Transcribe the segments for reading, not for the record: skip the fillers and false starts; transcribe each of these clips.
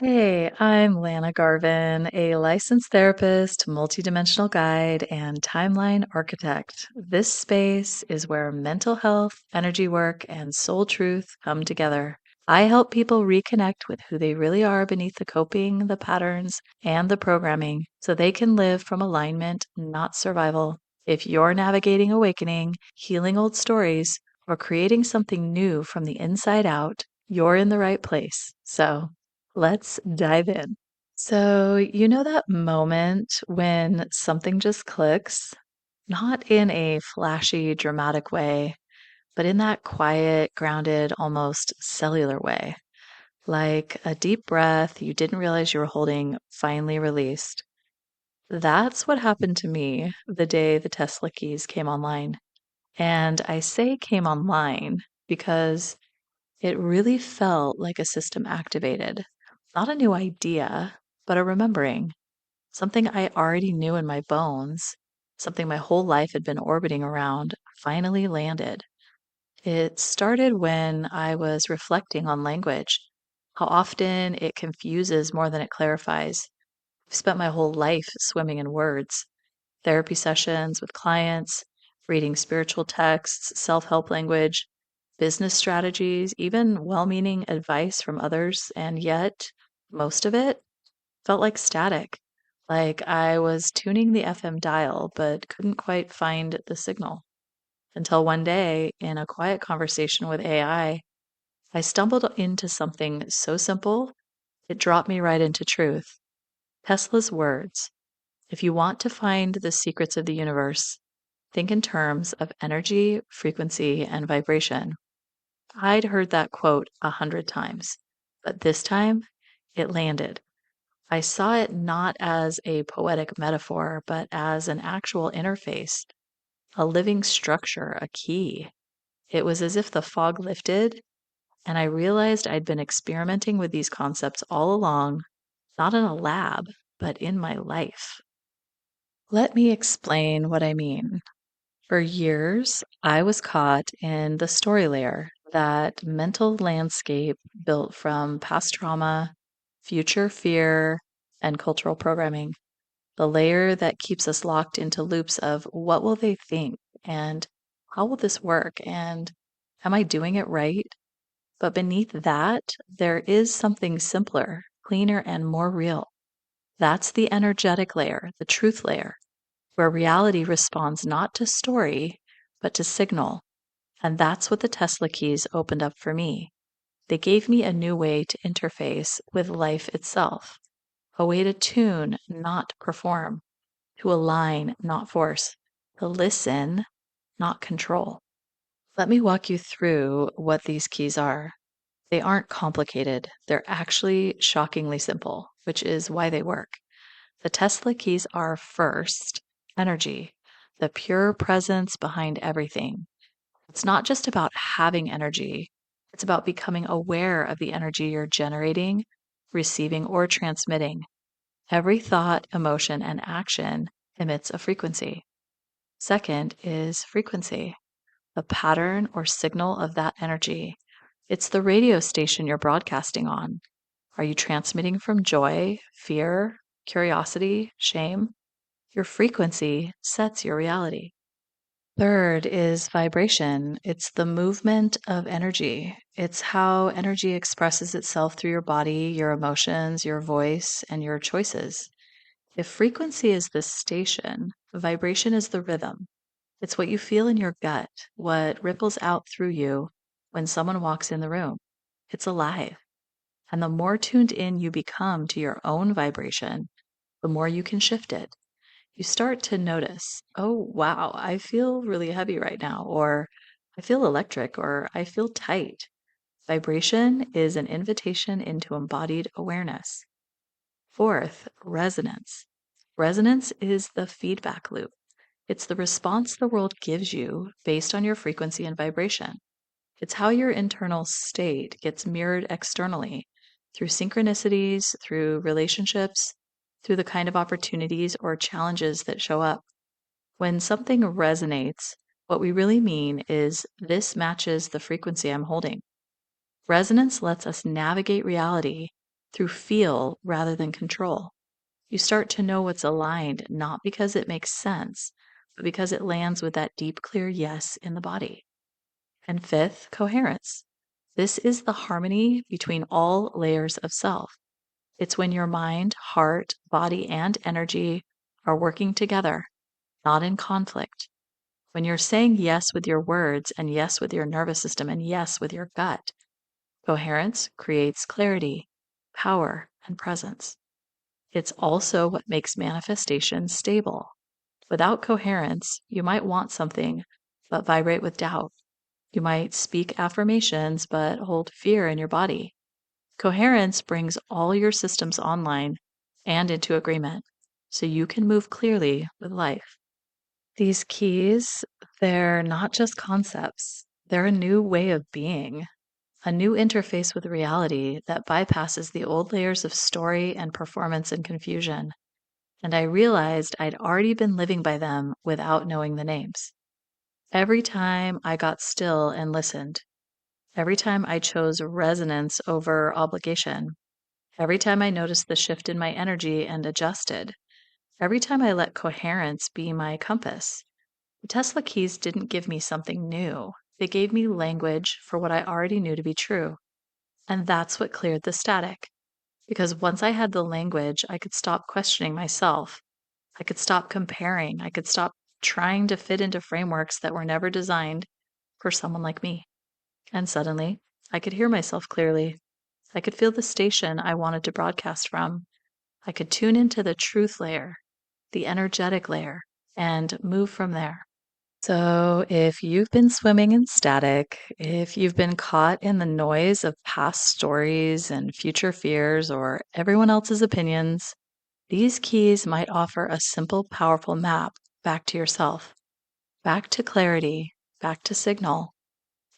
Hey, I'm Lana Garvin, a licensed therapist, multidimensional guide, and timeline architect. This space is where mental health, energy work, and soul truth come together. I help people reconnect with who they really are beneath the coping, the patterns, and the programming so they can live from alignment, not survival. If you're navigating awakening, healing old stories, or creating something new from the inside out, you're in the right place. So, let's dive in. So, you know that moment when something just clicks? Not in a flashy, dramatic way, but in that quiet, grounded, almost cellular way. Like a deep breath you didn't realize you were holding finally released. That's what happened to me the day the Tesla keys came online. And I say came online because it really felt like a system activated. Not a new idea, but a remembering. Something I already knew in my bones, something my whole life had been orbiting around, finally landed. It started when I was reflecting on language, how often it confuses more than it clarifies. I've spent my whole life swimming in words, therapy sessions with clients, reading spiritual texts, self help language, business strategies, even well meaning advice from others. And yet, most of it felt like static, like I was tuning the FM dial but couldn't quite find the signal. Until one day, in a quiet conversation with I stumbled into something so simple, it dropped me right into truth. Tesla's words: if you want to find the secrets of the universe, think in terms of energy, frequency, and vibration. I'd heard that quote 100 times, but this time it landed. I saw it not as a poetic metaphor, but as an actual interface, a living structure, a key. It was as if the fog lifted and I realized I'd been experimenting with these concepts all along, not in a lab, but in my life. Let me explain what I mean. For years, I was caught in the story layer, that mental landscape built from past trauma, future fear, and cultural programming. The layer that keeps us locked into loops of what will they think and how will this work and am I doing it right? But beneath that, there is something simpler, cleaner, and more real. That's the energetic layer, the truth layer, where reality responds not to story, but to signal. And that's what the Tesla keys opened up for me. They gave me a new way to interface with life itself, a way to tune, not perform, to align, not force, to listen, not control. Let me walk you through what these keys are. They aren't complicated, they're actually shockingly simple, which is why they work. The Tesla keys are first energy, the pure presence behind everything. It's not just about having energy, it's about becoming aware of the energy you're generating, receiving, or transmitting. Every thought, emotion, and action emits a frequency. Second is frequency, the pattern or signal of that energy. It's the radio station you're broadcasting on. Are you transmitting from joy, fear, curiosity, shame? Your frequency sets your reality. Third is vibration. It's the movement of energy. It's how energy expresses itself through your body, your emotions, your voice, and your choices. If frequency is the station, vibration is the rhythm. It's what you feel in your gut, what ripples out through you when someone walks in the room. It's alive. And the more tuned in you become to your own vibration, the more you can shift it. You start to notice, oh, wow, I feel really heavy right now, or I feel electric, or I feel tight. Vibration is an invitation into embodied awareness. Fourth, resonance. Resonance is the feedback loop. It's the response the world gives you based on your frequency and vibration. It's how your internal state gets mirrored externally through synchronicities, through relationships, through the kind of opportunities or challenges that show up. When something resonates, what we really mean is this matches the frequency I'm holding. Resonance lets us navigate reality through feel rather than control. You start to know what's aligned, not because it makes sense, but because it lands with that deep, clear yes in the body. And fifth, coherence. This is the harmony between all layers of self. It's when your mind, heart, body, and energy are working together, not in conflict. When you're saying yes with your words, and yes with your nervous system, and yes with your gut, coherence creates clarity, power, and presence. It's also what makes manifestation stable. Without coherence, you might want something but vibrate with doubt. You might speak affirmations but hold fear in your body. Coherence brings all your systems online and into agreement so you can move clearly with life. These keys, they're not just concepts, they're a new way of being, a new interface with reality that bypasses the old layers of story and performance and confusion. And I realized I'd already been living by them without knowing the names. Every time I got still and listened, every time I chose resonance over obligation, every time I noticed the shift in my energy and adjusted, every time I let coherence be my compass, the Tesla keys didn't give me something new. They gave me language for what I already knew to be true. And that's what cleared the static. Because once I had the language, I could stop questioning myself. I could stop comparing. I could stop trying to fit into frameworks that were never designed for someone like me. And suddenly, I could hear myself clearly. I could feel the station I wanted to broadcast from. I could tune into the truth layer, the energetic layer, and move from there. So, if you've been swimming in static, if you've been caught in the noise of past stories and future fears or everyone else's opinions, these keys might offer a simple, powerful map back to yourself, back to clarity, back to signal,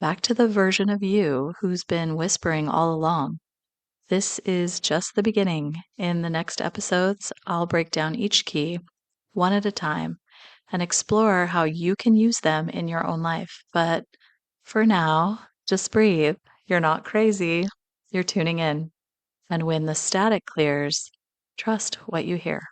back to the version of you who's been whispering all along. This is just the beginning. In the next episodes, I'll break down each key one at a time and explore how you can use them in your own life. But for now, just breathe. You're not crazy. You're tuning in. And when the static clears, trust what you hear.